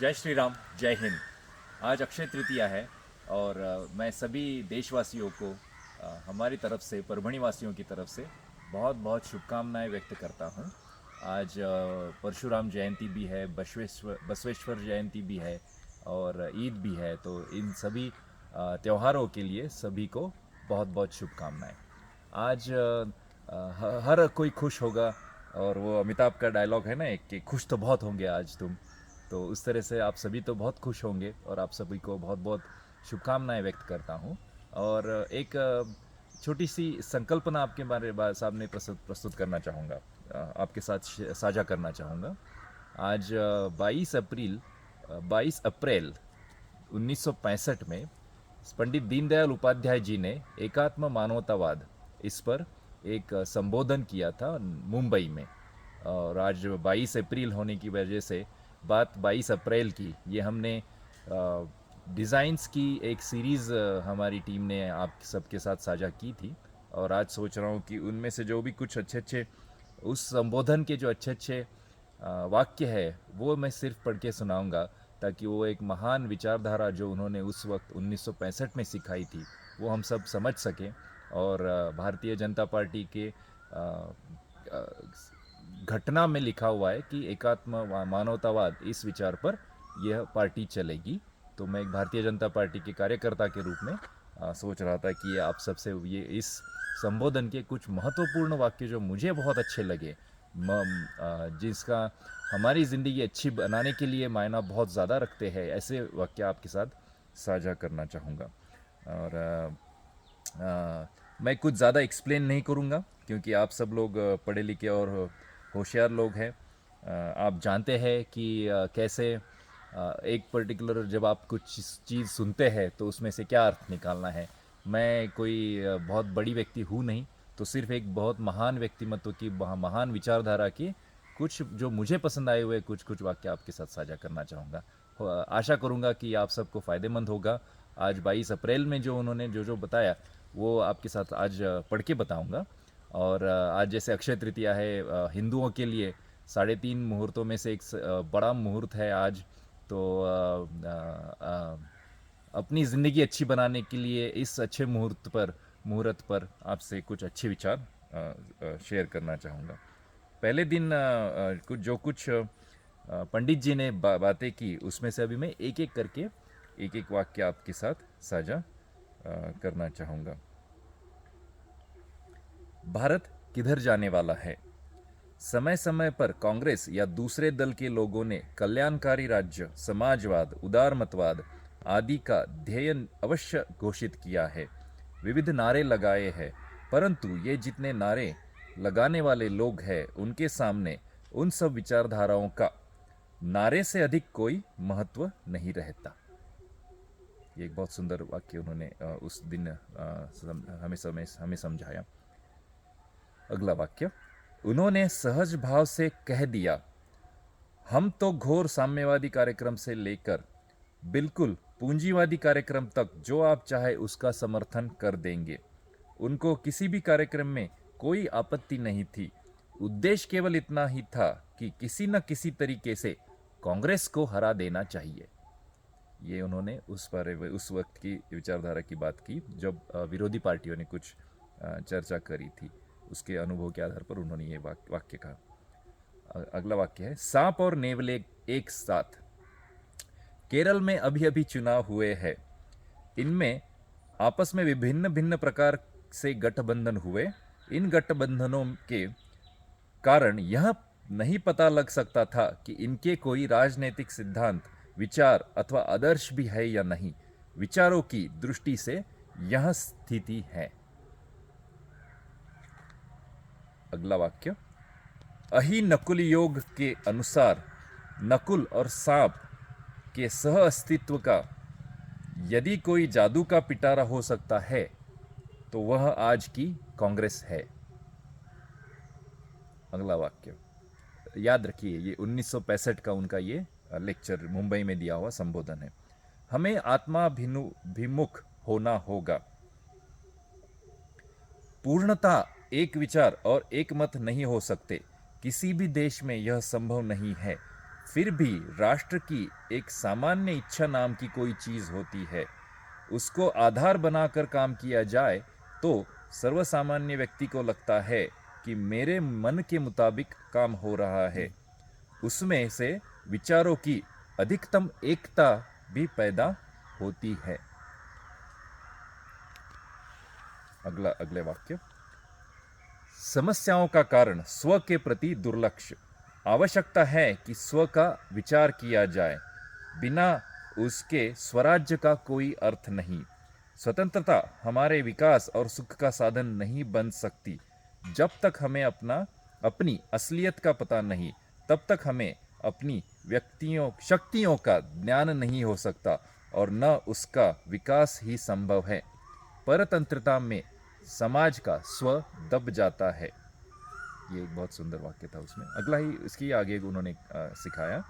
जय श्री राम, जय हिंद। आज अक्षय तृतीया है और मैं सभी देशवासियों को हमारी तरफ से, परभणी वासियों की तरफ से बहुत बहुत शुभकामनाएं व्यक्त करता हूं। आज परशुराम जयंती भी है, बसवेश्वर बसवेश्वर जयंती भी है और ईद भी है। तो इन सभी त्योहारों के लिए सभी को बहुत बहुत शुभकामनाएं। आज हर कोई खुश होगा। और वो अमिताभ का डायलॉग है ना एक, कि खुश तो बहुत होंगे आज तुम। तो उस तरह से आप सभी तो बहुत खुश होंगे और आप सभी को बहुत बहुत शुभकामनाएं व्यक्त करता हूँ। और एक छोटी सी संकल्पना आपके सामने प्रस्तुत करना चाहूँगा, आपके साथ साझा करना चाहूँगा। आज 22 अप्रैल 1965 में पंडित दीनदयाल उपाध्याय जी ने एकात्म मानवतावाद, इस पर एक संबोधन किया था मुंबई में। और आज 22 अप्रैल होने की वजह से बात 22 अप्रैल की, ये हमने डिज़ाइंस की एक सीरीज़ हमारी टीम ने आप सबके साथ साझा की थी। और आज सोच रहा हूँ कि उनमें से जो भी कुछ अच्छे अच्छे, उस संबोधन के जो अच्छे अच्छे वाक्य है, वो मैं सिर्फ पढ़ के सुनाऊंगा, ताकि वो एक महान विचारधारा जो उन्होंने उस वक्त 1965 में सिखाई थी, वो हम सब समझ सकें। और भारतीय जनता पार्टी के घटना में लिखा हुआ है कि एकात्म मानवतावाद, इस विचार पर यह पार्टी चलेगी। तो मैं एक भारतीय जनता पार्टी के कार्यकर्ता के रूप में सोच रहा था कि आप सबसे ये इस संबोधन के कुछ महत्वपूर्ण वाक्य जो मुझे बहुत अच्छे लगे, जिसका हमारी ज़िंदगी अच्छी बनाने के लिए मायना बहुत ज़्यादा रखते हैं, ऐसे वाक्य आपके साथ साझा करना चाहूँगा। और मैं कुछ ज़्यादा एक्सप्लेन नहीं करूँगा, क्योंकि आप सब लोग पढ़े लिखे और होशियार लोग हैं। आप जानते हैं कि कैसे एक पर्टिकुलर, जब आप कुछ चीज़ सुनते हैं तो उसमें से क्या अर्थ निकालना है। मैं कोई बहुत बड़ी व्यक्ति हूँ नहीं, तो सिर्फ एक बहुत महान व्यक्तिमत्व की, महान विचारधारा की कुछ जो मुझे पसंद आए हुए कुछ कुछ वाक्य आपके साथ साझा करना चाहूँगा। आशा करूँगा कि आप सबको फ़ायदेमंद होगा। आज 22 अप्रैल में जो उन्होंने जो जो बताया, वो आपके साथ आज पढ़ के बताऊँगा। और आज जैसे अक्षय तृतीया है, हिंदुओं के लिए 3.5 मुहूर्तों में से एक बड़ा मुहूर्त है आज। तो अपनी ज़िंदगी अच्छी बनाने के लिए इस अच्छे मुहूर्त पर आपसे कुछ अच्छे विचार शेयर करना चाहूँगा। पहले दिन कुछ पंडित जी ने बातें की, उसमें से अभी मैं एक एक करके एक एक वाक्य आपके साथ साझा करना चाहूँगा। भारत किधर जाने वाला है? समय समय पर कांग्रेस या दूसरे दल के लोगों ने कल्याणकारी राज्य, समाजवाद, उदारमतवाद आदि का ध्येय अवश्य घोषित किया है, विविध नारे लगाए हैं। परंतु ये जितने नारे लगाने वाले लोग हैं, उनके सामने उन सब विचारधाराओं का नारे से अधिक कोई महत्व नहीं रहता। ये एक बहुत सुंदर वाक्य उन्होंने उस दिन हमें समझाया। अगला वाक्य, उन्होंने सहज भाव से कह दिया, हम तो घोर साम्यवादी कार्यक्रम से लेकर बिल्कुल पूंजीवादी कार्यक्रम तक जो आप चाहे उसका समर्थन कर देंगे। उनको किसी भी कार्यक्रम में कोई आपत्ति नहीं थी। उद्देश्य केवल इतना ही था कि किसी न किसी तरीके से कांग्रेस को हरा देना चाहिए। ये उन्होंने उस वक्त की विचारधारा की बात की, जब विरोधी पार्टियों ने कुछ चर्चा करी थी। उसके अनुभव के आधार पर उन्होंने ये वाक्य कहा। अगला वाक्य है, सांप और नेवले एक साथ। केरल में अभी अभी चुनाव हुए हैं। इनमें आपस में विभिन्न भिन्न प्रकार से गठबंधन हुए। इन गठबंधनों के कारण यह नहीं पता लग सकता था कि इनके कोई राजनीतिक सिद्धांत, विचार अथवा आदर्श भी है या नहीं। विचारों की दृष्टि से यह स्थिति है। अगला वाक्य, अहि नकुल योग के अनुसार नकुल और सांप के सह अस्तित्व का यदि कोई जादू का पिटारा हो सकता है, तो वह आज की कांग्रेस है। अगला वाक्य, याद रखिए ये 1965 का उनका ये लेक्चर मुंबई में दिया हुआ संबोधन है। हमें आत्माभिमुख होना होगा। पूर्णता एक विचार और एक मत नहीं हो सकते। किसी भी देश में यह संभव नहीं है। फिर भी राष्ट्र की एक सामान्य इच्छा नाम की कोई चीज होती है। उसको आधार बनाकर काम किया जाए तो सर्वसामान्य व्यक्ति को लगता है कि मेरे मन के मुताबिक काम हो रहा है। उसमें से विचारों की अधिकतम एकता भी पैदा होती है। अगले वाक्य। समस्याओं का कारण स्व के प्रति दुर्लक्ष्य। आवश्यकता है कि स्व का विचार किया जाए, बिना उसके स्वराज्य का कोई अर्थ नहीं। स्वतंत्रता हमारे विकास और सुख का साधन नहीं बन सकती। जब तक हमें अपनी असलियत का पता नहीं, तब तक हमें अपनी शक्तियों का ज्ञान नहीं हो सकता और न उसका विकास ही संभव है। परतंत्रता में समाज का स्व दब जाता है। ये एक बहुत सुंदर वाक्य था उसमें। अगला ही इसकी आगे उन्होंने सिखाया,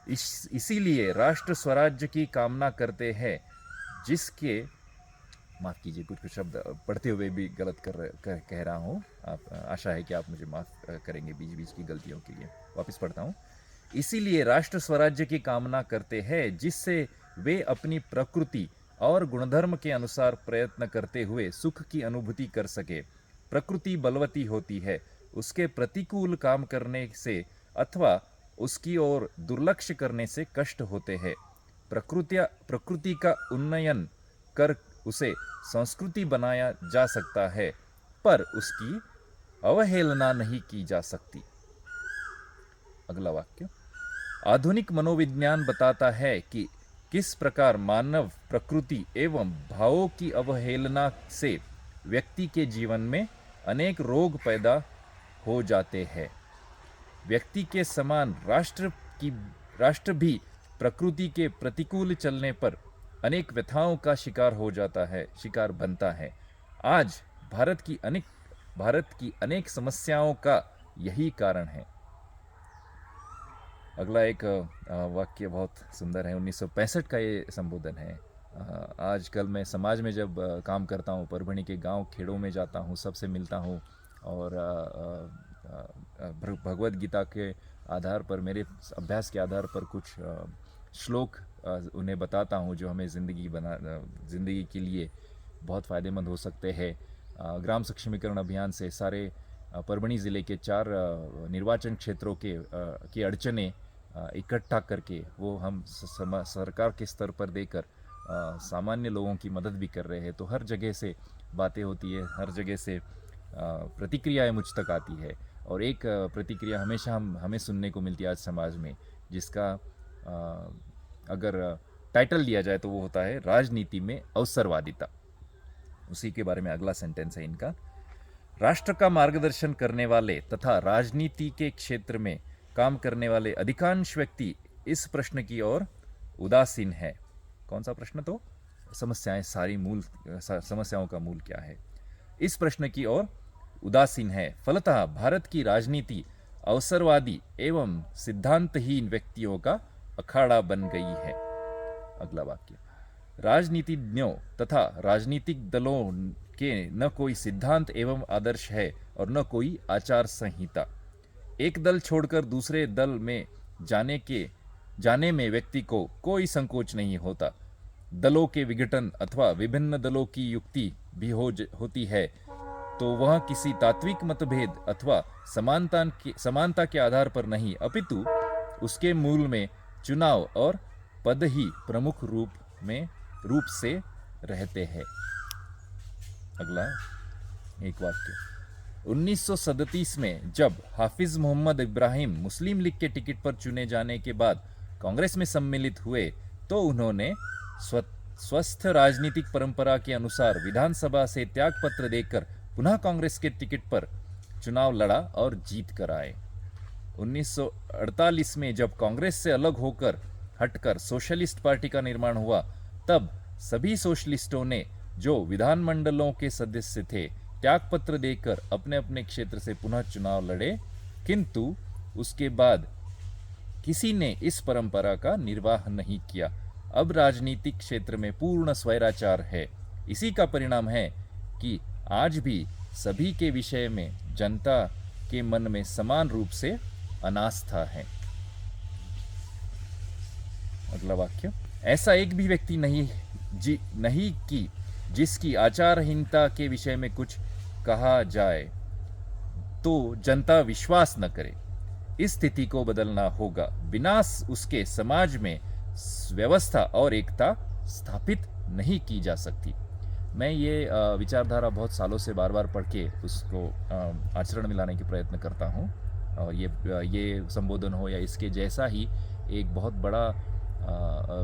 इसीलिए राष्ट्र स्वराज्य की कामना करते हैं, जिसके, माफ़ कीजिए कुछ शब्द पढ़ते हुए भी गलत कह रहा हूँ, आप आशा है कि आप मुझे माफ़ करेंगे बीच बीच की गलतियों के लिए। वापस पढ़ता हूँ। इसीलिए राष्ट्र स्वराज्य की कामना करते हैं, जिससे वे अपनी प्रकृति और गुणधर्म के अनुसार प्रयत्न करते हुए सुख की अनुभूति कर सके। प्रकृति बलवती होती है, उसके प्रतिकूल काम करने से अथवा उसकी ओर दुर्लक्ष्य करने से कष्ट होते हैं। प्रकृति का उन्नयन कर उसे संस्कृति बनाया जा सकता है, पर उसकी अवहेलना नहीं की जा सकती। अगला वाक्य। आधुनिक मनोविज्ञान बताता है कि किस प्रकार मानव प्रकृति एवं भावों की अवहेलना से व्यक्ति के जीवन में अनेक रोग पैदा हो जाते हैं। व्यक्ति के समान राष्ट्र भी प्रकृति के प्रतिकूल चलने पर अनेक व्यथाओं का शिकार बनता है। आज भारत की अनेक समस्याओं का यही कारण है। अगला एक वाक्य बहुत सुंदर है, 1965 का ये संबोधन है। आजकल मैं समाज में जब काम करता हूँ, परभणी के गांव खेड़ों में जाता हूँ, सबसे मिलता हूँ और भगवत गीता के आधार पर, मेरे अभ्यास के आधार पर कुछ श्लोक उन्हें बताता हूँ जो हमें ज़िंदगी के लिए बहुत फ़ायदेमंद हो सकते हैं। ग्राम सक्षमीकरण अभियान से सारे परभणी ज़िले के 4 निर्वाचन क्षेत्रों की अड़चने इकट्ठा करके वो हम सरकार के स्तर पर देकर सामान्य लोगों की मदद भी कर रहे हैं। तो हर जगह से बातें होती है, हर जगह से प्रतिक्रियाएं मुझ तक आती है, और एक प्रतिक्रिया हमेशा हमें सुनने को मिलती है आज समाज में, जिसका अगर टाइटल दिया जाए तो वो होता है राजनीति में अवसरवादिता। उसी के बारे में अगला सेंटेंस है इनका। राष्ट्र का मार्गदर्शन करने वाले तथा राजनीति के क्षेत्र में काम करने वाले अधिकांश व्यक्ति इस प्रश्न की ओर उदासीन है। कौन सा प्रश्न? तो समस्याओं का मूल क्या है, इस प्रश्न की ओर उदासीन है। फलतः भारत की राजनीति अवसरवादी एवं सिद्धांतहीन व्यक्तियों का अखाड़ा बन गई है। अगला वाक्य। राजनीतिज्ञों तथा राजनीतिक दलों के न कोई सिद्धांत एवं आदर्श है और न कोई आचार संहिता। एक दल छोड़कर दूसरे दल में जाने में व्यक्ति को कोई संकोच नहीं होता। दलों के विघटन अथवा विभिन्न दलों की युक्ति भी होती है तो वह किसी तात्विक मतभेद अथवा समानता के आधार पर नहीं, अपितु उसके मूल में चुनाव और पद ही प्रमुख रूप से रहते हैं। अगला एक वाक्य। 1937 में जब हाफिज मोहम्मद इब्राहिम मुस्लिम लीग के टिकट पर चुने जाने के बाद कांग्रेस में सम्मिलित हुए तो उन्होंने स्वस्थ राजनीतिक परंपरा के अनुसार विधानसभा से त्यागपत्र देकर पुनः कांग्रेस के टिकट पर चुनाव लड़ा और जीत कर आए। 1948 में जब कांग्रेस से अलग हटकर सोशलिस्ट पार्टी का निर्माण हुआ, तब सभी सोशलिस्टों ने जो विधानमंडलों के सदस्य थे त्यागपत्र देकर अपने अपने क्षेत्र से पुनः चुनाव लड़े, किंतु उसके बाद किसी ने इस परंपरा का निर्वाह नहीं किया। अब राजनीतिक क्षेत्र में पूर्ण स्वैराचार है। इसी का परिणाम है कि आज भी सभी के विषय में जनता के मन में समान रूप से अनास्था है। अगला वाक्य, ऐसा एक भी व्यक्ति नहीं कि जिसकी आचारहीनता के विषय में कुछ कहा जाए तो जनता विश्वास न करे। इस स्थिति को बदलना होगा, बिना उसके समाज में व्यवस्था और एकता स्थापित नहीं की जा सकती। मैं ये विचारधारा बहुत सालों से बार बार पढ़ के उसको आचरण में लाने की प्रयत्न करता हूँ। और ये संबोधन हो या इसके जैसा ही एक बहुत बड़ा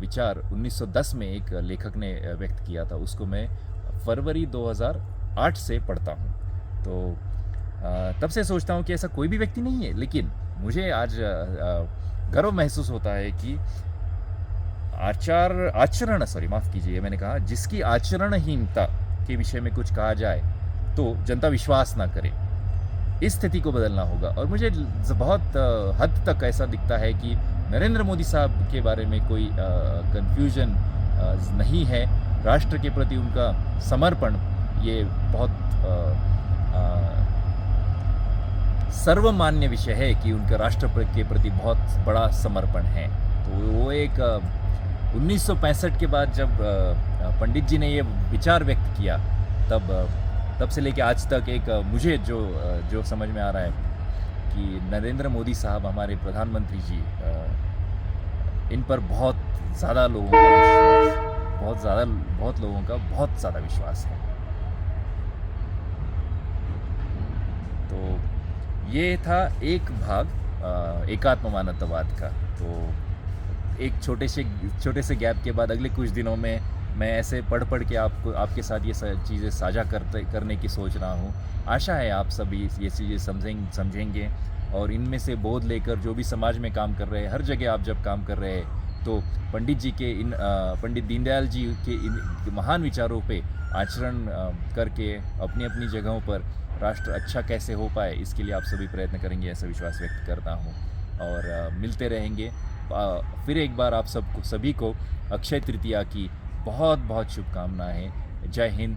विचार 1910 में एक लेखक ने व्यक्त किया था, उसको मैं फरवरी 2008 से पढ़ता हूँ। तो तब से सोचता हूँ कि ऐसा कोई भी व्यक्ति नहीं है, लेकिन मुझे आज गर्व महसूस होता है कि माफ़ कीजिए, मैंने कहा जिसकी आचरणहीनता के विषय में कुछ कहा जाए तो जनता विश्वास ना करे, इस स्थिति को बदलना होगा। और मुझे बहुत हद तक ऐसा दिखता है कि नरेंद्र मोदी साहब के बारे में कोई कन्फ्यूजन नहीं है। राष्ट्र के प्रति उनका समर्पण ये बहुत सर्वमान्य विषय है कि उनका राष्ट्र के प्रति बहुत बड़ा समर्पण है। तो वो एक 1965 के बाद जब पंडित जी ने ये विचार व्यक्त किया, तब से लेके आज तक एक मुझे जो समझ में आ रहा है कि नरेंद्र मोदी साहब हमारे प्रधानमंत्री जी, इन पर बहुत लोगों का बहुत ज़्यादा विश्वास है। तो ये था एक भाग एकात्म मानवतावाद का। तो एक छोटे से गैप के बाद अगले कुछ दिनों में मैं ऐसे पढ़ के आपके साथ ये चीज़ें साझा करने की सोच रहा हूँ। आशा है आप सभी ये चीज़ें समझेंगे और इनमें से बोध लेकर जो भी समाज में काम कर रहे हैं, हर जगह आप जब काम कर रहे हैं तो पंडित दीनदयाल जी के इन महान विचारों पे आचरण करके अपनी अपनी जगहों पर राष्ट्र अच्छा कैसे हो पाए, इसके लिए आप सभी प्रयत्न करेंगे, ऐसा विश्वास व्यक्त करता हूँ। और मिलते रहेंगे। फिर एक बार आप सभी को अक्षय तृतीया की बहुत बहुत शुभकामनाएं। जय हिंद,